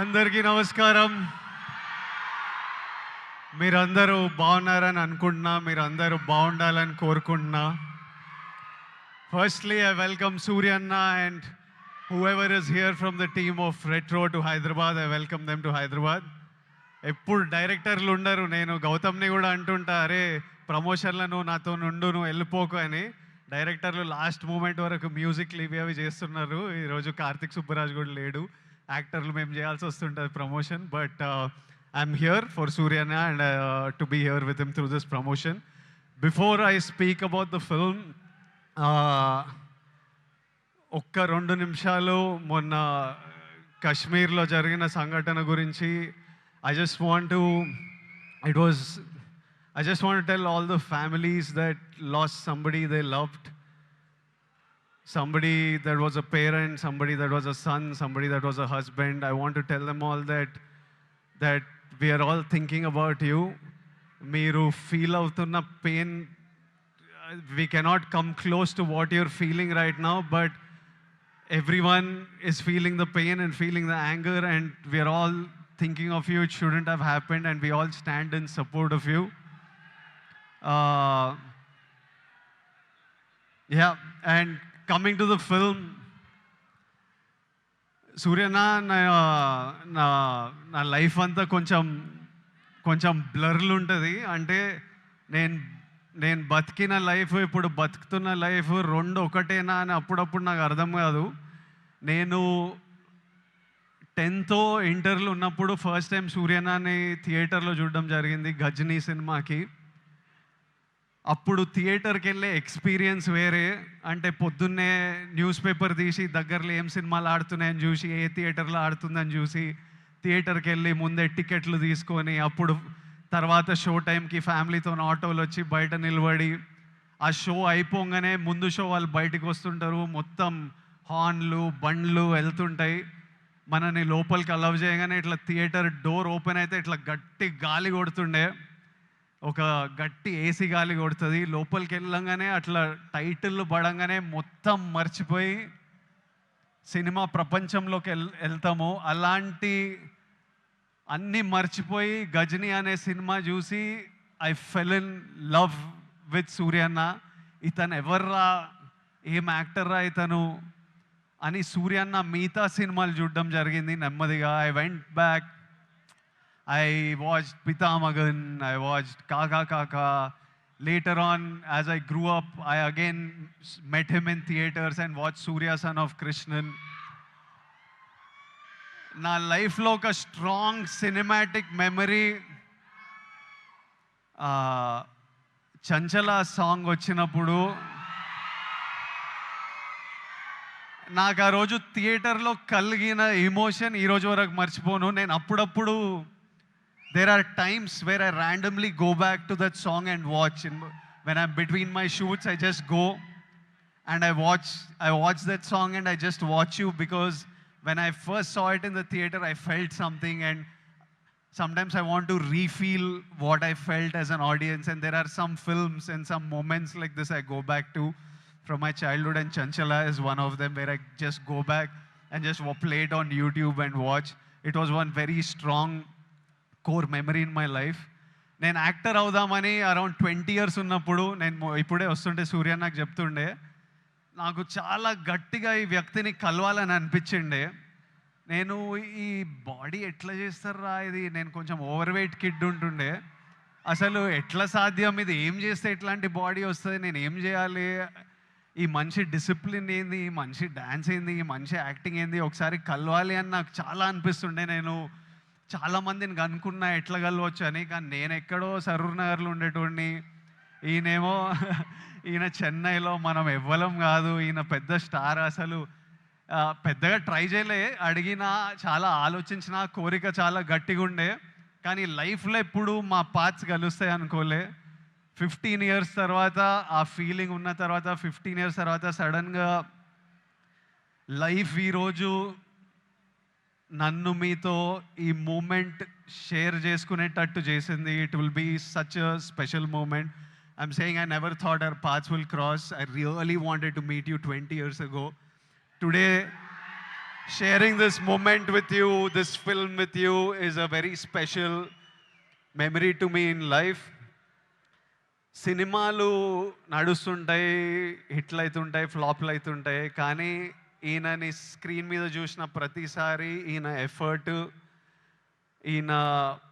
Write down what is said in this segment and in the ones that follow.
అందరికీ నమస్కారం. మీరందరూ బాగున్నారని అనుకుంటున్నా. మీరందరూ బాగుండాలని కోరుకుంటున్నా. Firstly, I welcome Surya Anna and whoever is here from the team of Retro to Hyderabad. I welcome them to Hyderabad. ఎప్పుడు డైరెక్టర్లు ఉండరు. నేను గౌతమ్ని కూడా అంటుంటా, అరే ప్రమోషన్లో నువ్వు నాతో నుండు, నువ్వు వెళ్ళిపోకు అని. డైరెక్టర్లు లాస్ట్ మూమెంట్ వరకు మ్యూజిక్లు ఇవి అవి చేస్తున్నారు. ఈరోజు కార్తిక్ సుబ్బరాజ్ కూడా లేడు. యాక్టర్లు మేము చేయాల్సి వస్తుంటుంది promotion. But I'm here for సూర్యన్న and to be here with him through this promotion. Before I speak about the film, ఒక్క 2 నిమిషాలు మొన్న కశ్మీర్లో జరిగిన సంఘటన గురించి I just want to tell all the families that lost somebody they loved, somebody that was a parent, somebody that was a son, somebody that was a husband. I want to tell them all that we are all thinking about you. Meeru feel avutunna pain, we cannot come close to what you're feeling right now, but everyone is feeling the pain and feeling the anger, and we are all thinking of you. It shouldn't have happened, and we all stand in support of you. Yeah, and coming to the film, Suryana, నా life అంతా కొంచెం బ్లర్లు ఉంటుంది. అంటే నేను బతికిన life, ఇప్పుడు బతుకుతున్న life రెండు ఒకటేనా అని అప్పుడప్పుడు నాకు అర్థం కాదు. నేను 10th ఇంటర్లో ఉన్నప్పుడు ఫస్ట్ టైం సూర్యనాని థియేటర్లో చూడడం జరిగింది, గజనీ సినిమాకి. అప్పుడు థియేటర్కి వెళ్ళే ఎక్స్పీరియన్స్ వేరే. అంటే పొద్దున్నే న్యూస్ పేపర్ తీసి దగ్గరలో ఏం సినిమాలు ఆడుతున్నాయని చూసి, ఏ థియేటర్లో ఆడుతుందని చూసి థియేటర్కి వెళ్ళి ముందే టికెట్లు తీసుకొని, అప్పుడు తర్వాత షో టైంకి ఫ్యామిలీతో ఆటోలు వచ్చి బయట నిలబడి, ఆ షో అయిపోగానే ముందు షో వాళ్ళు బయటకు వస్తుంటారు, మొత్తం హార్న్లు బండ్లు వెళ్తుంటాయి. మనని లోపలికి అలవ్ చేయగానే ఇట్లా థియేటర్ డోర్ ఓపెన్ అయితే ఇట్లా గట్టి గాలి కొడుతుండే, ఒక గట్టి ఏసీ గాలి కొడుతుంది. లోపలికి వెళ్ళంగానే అట్లా టైటిల్ పడంగానే మొత్తం మర్చిపోయి సినిమా ప్రపంచంలోకి వెళ్తాము. అలాంటి అన్నీ మర్చిపోయి గజనీ అనే సినిమా చూసి I fell in love with సూర్యన్న. ఇతను ఎవర్రా, ఏం యాక్టర్రా ఇతను అని సూర్యన్న మిగతా సినిమాలు చూడడం జరిగింది నెమ్మదిగా. I went back, I watched Pithamagan, I watched Kaakha Kaakha. Later on, as I grew up, I again met him in theaters and watched Surya Son of Krishnan. నా లైఫ్లో ఒక స్ట్రాంగ్ సినిమాటిక్ మెమరీ, చంచల సాంగ్ వచ్చినప్పుడు నాకు ఆ రోజు థియేటర్లో కలిగిన ఎమోషన్ ఈరోజు వరకు మర్చిపోను. నేను అప్పుడప్పుడు there are times where I randomly go back to that song and watch. When I'm between my shoots, I just go and I watch that song and I just watch you, because when I first saw it in the theater, I felt something, and sometimes I want to refeel what I felt as an audience. And there are some films and some moments like this I go back to from my childhood, and Chanchala is one of them, where I just go back and just play it on YouTube and watch. It was one very strong core memory in my life. నేను actor అవుదామని around 20 years ఉన్నప్పుడు, నేను ఇప్పుడే వస్తుంటే సూర్య నాకు చెప్తుండే, నాకు చాలా గట్టిగా ఈ వ్యక్తిని కలవాలని అనిపించిండే. నేను ఈ బాడీ ఎట్లా చేస్తారా ఇది, నేను కొంచెం ఓవర్ వెయిట్ కిడ్ ఉంటుండే, అసలు ఎట్లా సాధ్యం, ఇది ఏం చేస్తే ఇట్లాంటి బాడీ వస్తుంది, నేను ఏం చేయాలి, ఈ మనిషి డిసిప్లిన్ ఏంది, ఈ మనిషి డ్యాన్స్ ఏంది, ఈ మనిషి యాక్టింగ్ ఏంది, ఒకసారి కలవాలి అని నాకు చాలా అనిపిస్తుండే. నేను చాలామందిని కనుక్కున్నా ఎట్లా కలవచ్చు అని, కానీ నేను ఎక్కడో సరూర్ నగర్లో ఉండేటోడిని, ఈయన చెన్నైలో, మనం ఎవ్వలం కాదు, ఈయన పెద్ద స్టార్. అసలు పెద్దగా ట్రై చేయలే, అడిగినా చాలా ఆలోచించిన, కోరిక చాలా గట్టిగా ఉండే, కానీ లైఫ్లో ఎప్పుడు మా పాత్స్ కలుస్తాయి అనుకోలే. 15 years తర్వాత ఆ ఫీలింగ్ ఉన్న తర్వాత, 15 years తర్వాత సడన్గా లైఫ్ ఈరోజు నన్ను మీతో ఈ మూమెంట్ షేర్ చేసుకునేటట్టు చేసింది. It will be such a special moment. I'm saying I never thought our paths will cross. I really wanted to meet you 20 years ago. Today sharing this moment with you, this film with you is a very special memory to me in life. సినిమాలు నడుస్తుంటాయి, హిట్లు అవుతుంటాయి, ఫ్లాప్లు అవుతుంటాయి, కానీ ఈయనని screen మీద చూసిన ప్రతిసారి ఈయన ఎఫర్ట్, ఈయన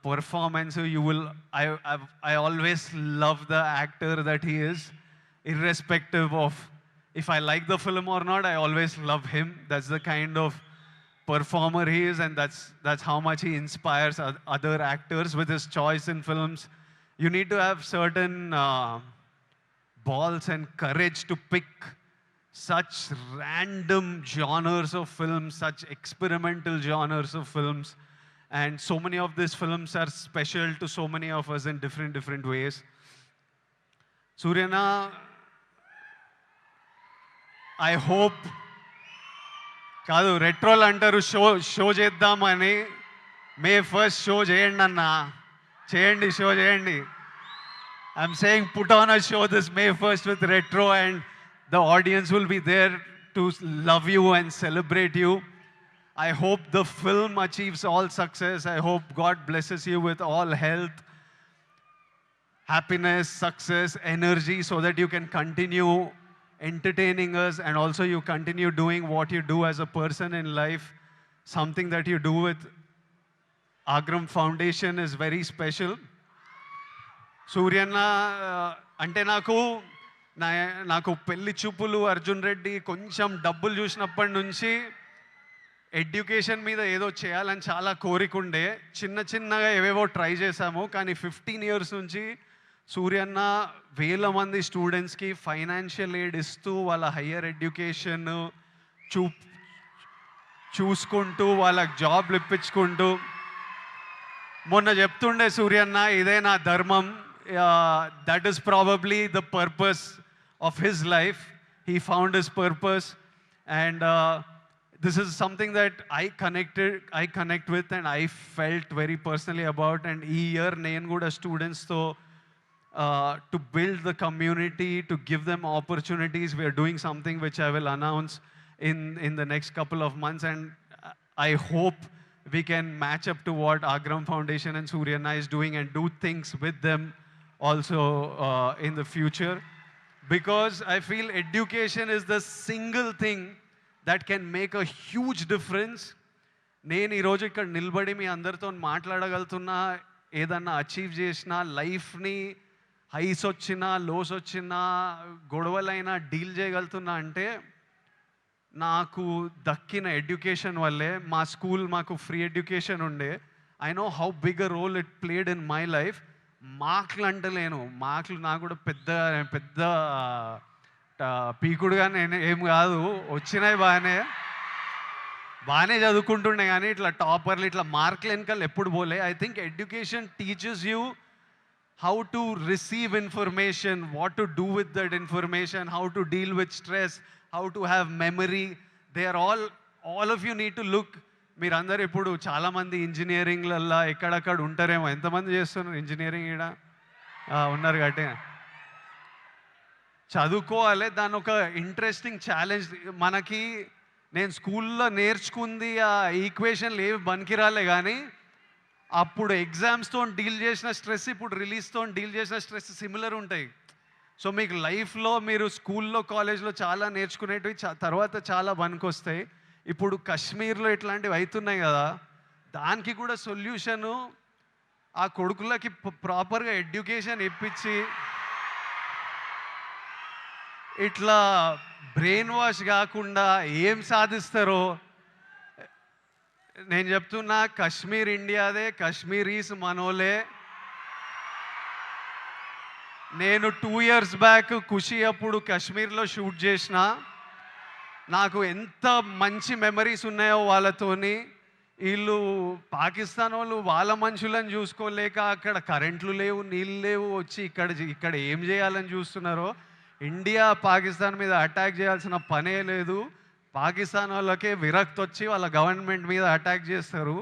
performance, you will I always love the actor that he is, irrespective of if I like the film or not. I always love him. That's the kind of performer he is, and that's how much he inspires other actors with his choice in films. You need to have certain balls and courage to pick such random genres of films, such experimental genres of films, and so many of these films are special to so many of us in different ways. Suryana, I hope కాదు రెట్రోల్ అంటారు show చేద్దామని, May first show చేయండి అన్న, చేయండి, show చేయండి. I'm saying put on a show this May first with Retro, and the audience will be there to love you and celebrate you. I hope the film achieves all success. I hope God blesses you with all health, happiness, success, energy, so that you can continue entertaining us, and also you continue doing what you do as a person in life. Something that you do with Agram Foundation is very special. Suryana, ante నాకు పెళ్లి చూపులు, అర్జున్ రెడ్డి, కొంచెం డబ్బులు చూసినప్పటి నుంచి education మీద ఏదో చేయాలని చాలా కోరికుండే. చిన్నగా ఏవేవో ట్రై చేశాము, కానీ 15 years నుంచి సూర్యన్న వేల మంది స్టూడెంట్స్కి ఫైనాన్షియల్ ఎయిడ్ ఇస్తూ వాళ్ళ హయ్యర్ ఎడ్యుకేషన్ చూసుకుంటూ వాళ్ళకి జాబ్లు ఇప్పించుకుంటూ, మొన్న చెప్తుండే సూర్యన్న, ఇదే నా ధర్మం. That is probably the purpose of his life. He found his purpose, and this is something that I connect with, and I felt very personally about. And ee year nenu kuda students to build the community, to give them opportunities, we are doing something which I will announce in the next couple of months, and I hope we can match up to what Agram Foundation and Suryana is doing, and do things with them also in the future, because I feel education is the single thing that can make a huge difference. నేను ఈరోజు ఇక్కడ నిలబడి మీ అందరితో మాట్లాడగలుగుతున్నా, ఏదన్నా achieve చేసినా, లైఫ్ని highs వచ్చినా, lows వచ్చినా, గొడవలైనా డీల్ చేయగలుగుతున్నా అంటే నాకు దక్కిన ఎడ్యుకేషన్ వల్లే. మా స్కూల్ మాకు ఫ్రీ ఎడ్యుకేషన్ ఉండే. I know how big a role it played in my life. మార్కులు అంటలేను, మార్కులు నాకు కూడా పెద్ద పీకుడుగా నేను ఏం కాదు, వచ్చినాయి బాగానే చదువుకుంటుండే, కానీ ఇట్లా టాపర్లు, ఇట్లా మార్కులు వెనకాల ఎప్పుడు పోలే. I think education teaches you how to receive information, what to do with that information, how to deal with stress, how to have memory. They are all of you need to look. మీరందరూ ఇప్పుడు చాలామంది ఇంజనీరింగ్లల్లో ఎక్కడక్కడ ఉంటారేమో. ఎంతమంది చేస్తున్నారు engineering? ఇక్కడ ఉన్నారు కాబట్టి చదువుకోవాలి. దాని ఒక ఇంట్రెస్టింగ్ ఛాలెంజ్ మనకి. నేను స్కూల్లో నేర్చుకుంది ఆ ఈక్వేషన్లు ఏవి బనికిరాలే, కానీ అప్పుడు ఎగ్జామ్స్తో డీల్ చేసిన స్ట్రెస్, ఇప్పుడు రిలీజ్తో డీల్ చేసిన స్ట్రెస్ సిమిలర్ ఉంటాయి. సో మీకు లైఫ్లో మీరు స్కూల్లో, కాలేజ్లో చాలా నేర్చుకునేటివి తర్వాత చాలా పనికొస్తాయి. ఇప్పుడు కాశ్మీర్లో ఇట్లాంటివి అవుతున్నాయి కదా, దానికి కూడా సొల్యూషను ఆ కొడుకులకి ప్రాపర్గా ఎడ్యుకేషన్ ఇప్పించి, ఇట్లా బ్రెయిన్ వాష్ కాకుండా ఏం సాధిస్తారో నేను చెప్తున్నా. కాశ్మీర్ ఇండియాదే, కాశ్మీరీస్ మనోలే. నేను 2 years బ్యాక్ ఖుషి అప్పుడు కాశ్మీర్లో షూట్ చేసిన. నాకు ఎంత మంచి మెమరీస్ ఉన్నాయో వాళ్ళతోని. వీళ్ళు పాకిస్తాన్ వాళ్ళు వాళ్ళ మనుషులను చూసుకోలేక అక్కడ కరెంట్లు లేవు, నీళ్ళు లేవు, వచ్చి ఇక్కడ ఏం చేయాలని చూస్తున్నారో. ఇండియా పాకిస్తాన్ మీద అటాక్ చేయాల్సిన పనే లేదు. పాకిస్తాన్ వాళ్ళకే విరక్తి వచ్చి వాళ్ళ గవర్నమెంట్ మీద అటాక్ చేస్తారు.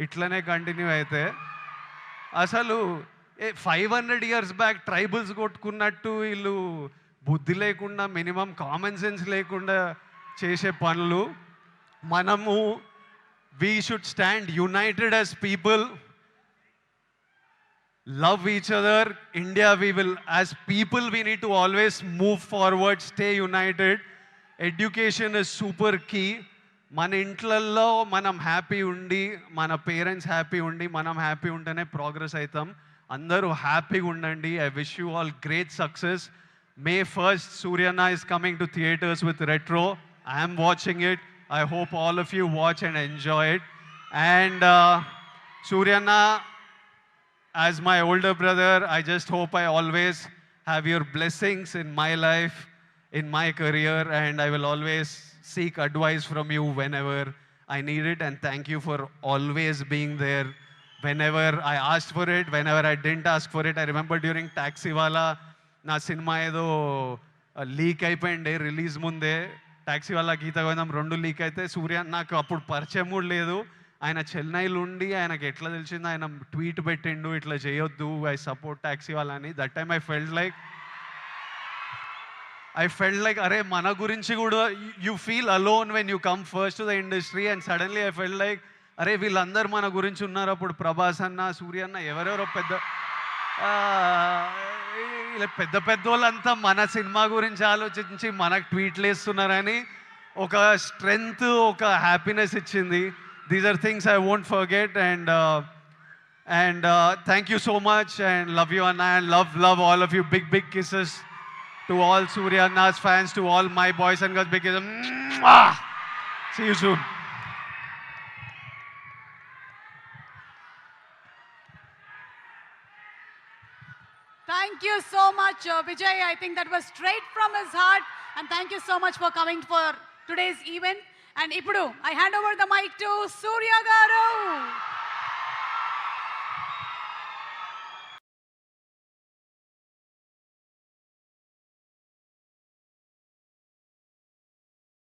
ఇట్లనే కంటిన్యూ అయితే అసలు 500 years బ్యాక్ ట్రైబల్స్ కొట్టుకున్నట్టు వీళ్ళు బుద్ధి లేకుండా, మినిమం కామన్ సెన్స్ లేకుండా చేసే పనులు. మనము we should stand united as people, love each other. India, we will, as people, we need to always move forward, stay united. Education is super key. మన ఇంట్లల్లో మనం happy ఉండి, మన పేరెంట్స్ హ్యాపీ ఉండి, మనం హ్యాపీ ఉంటేనే ప్రోగ్రెస్ అవుతాం. అందరూ హ్యాపీగా ఉండండి. I wish you all great success. May 1st, Suryana is coming to theaters with Retro. I am watching it. I hope all of you watch and enjoy it. And Suryana, as my older brother, I just hope I always have your blessings in my life, in my career, and I will always seek advice from you whenever I need it. And thank you for always being there whenever I asked for it, whenever I didn't ask for it. I remember during Taxiwala, నా cinema ఏదో leak అయిపోయింది release ముందే. Taxi వాళ్ళ గీత గోవిందం 2 leak అయితే సూర్య నాకు అప్పుడు పరిచయం కూడా లేదు. ఆయన చెన్నైలో ఉండి ఆయనకి ఎట్లా తెలిసిందో ఆయన ట్వీట్ పెట్టిండు, ఇట్లా చేయొద్దు, ఐ సపోర్ట్ ట్యాక్సీ వాళ్ళని. That time I felt like అరే మన గురించి కూడా you feel alone when you come first to the industry. And suddenly I felt like అరే వీళ్ళందరూ మన గురించి ఉన్నారు. అప్పుడు ప్రభాస్ అన్న, సూర్య అన్న, ఎవరెవరో పెద్ద వాళ్ళంతా మన సినిమా గురించి ఆలోచించి మనకు ట్వీట్లు వేస్తున్నారని ఒక స్ట్రెంగ్త్, ఒక హ్యాపీనెస్ ఇచ్చింది. These are things I won't forget. And thank you so much and love you అన్న. And love all of you. Big kisses to all Surya Anna's fans, to all my boys and girls. Big kisses. See you soon. Thank you so much, Vijay. I think that was straight from his heart. And thank you so much for coming for today's event. And Ipudu, I hand over the mic to Surya Garu.